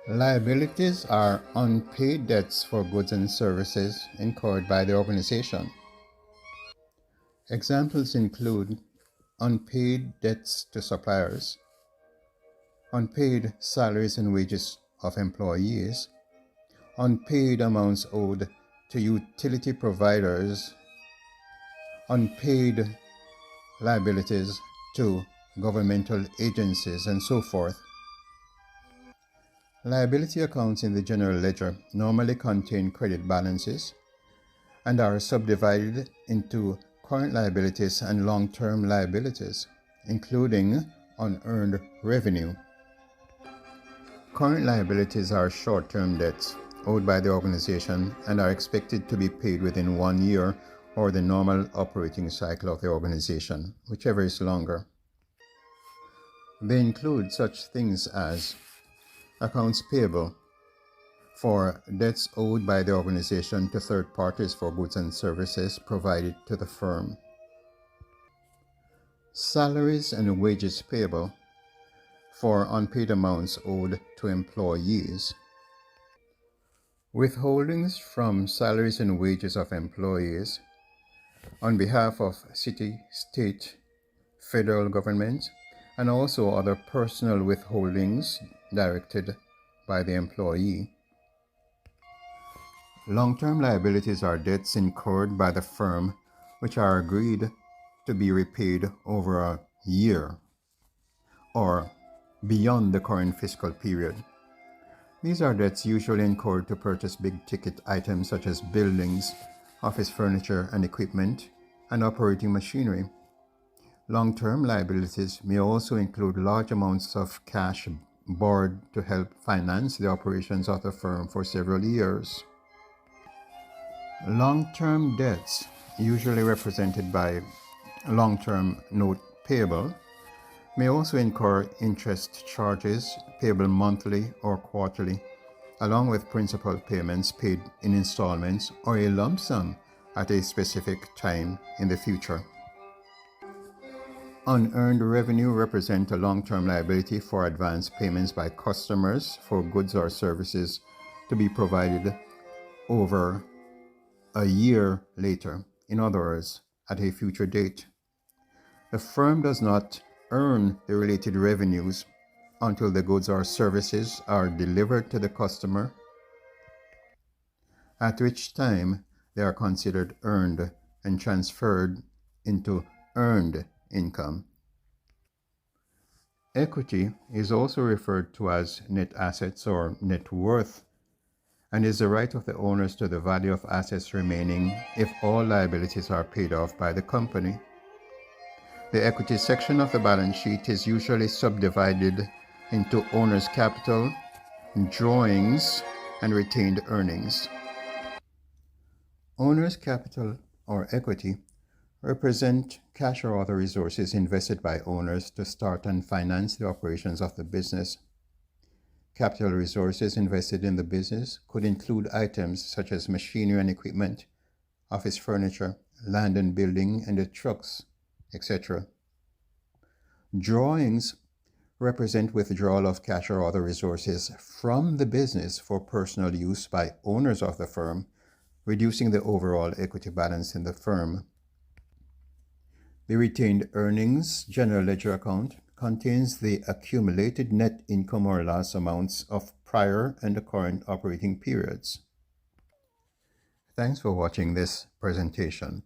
Liabilities are unpaid debts for goods and services incurred by the organization. Examples include unpaid debts to suppliers, unpaid salaries and wages of employees, unpaid amounts owed to utility providers, unpaid liabilities to governmental agencies, and so forth. Liability accounts in the general ledger normally contain credit balances and are subdivided into current liabilities and long-term liabilities, including unearned revenue. Current liabilities are short-term debts owed by the organization and are expected to be paid within 1 year or the normal operating cycle of the organization, whichever is longer. They include such things as accounts payable for debts owed by the organization to third parties for goods and services provided to the firm. Salaries and wages payable for unpaid amounts owed to employees. Withholdings from salaries and wages of employees on behalf of city, state, federal government, and also other personal withholdings directed by the employee. Long-term liabilities are debts incurred by the firm which are agreed to be repaid over a year or beyond the current fiscal period. These are debts usually incurred to purchase big-ticket items such as buildings, office furniture and equipment, and operating machinery. Long-term liabilities may also include large amounts of cash borrowed to help finance the operations of the firm for several years. Long-term debts, usually represented by long-term note payable, may also incur interest charges payable monthly or quarterly, along with principal payments paid in installments or a lump sum at a specific time in the future. Unearned revenue represents a long-term liability for advance payments by customers for goods or services to be provided over a year later, in other words, at a future date. The firm does not earn the related revenues until the goods or services are delivered to the customer, at which time they are considered earned and transferred into earned income. Equity is also referred to as net assets or net worth and is the right of the owners to the value of assets remaining if all liabilities are paid off by the company. The equity section of the balance sheet is usually subdivided into owner's capital, drawings, and retained earnings. Owner's capital or equity represent cash or other resources invested by owners to start and finance the operations of the business. Capital resources invested in the business could include items such as machinery and equipment, office furniture, land and building, and the trucks, etc. Drawings represent withdrawal of cash or other resources from the business for personal use by owners of the firm, reducing the overall equity balance in the firm. The retained earnings general ledger account contains the accumulated net income or loss amounts of prior and the current operating periods. Thanks for watching this presentation.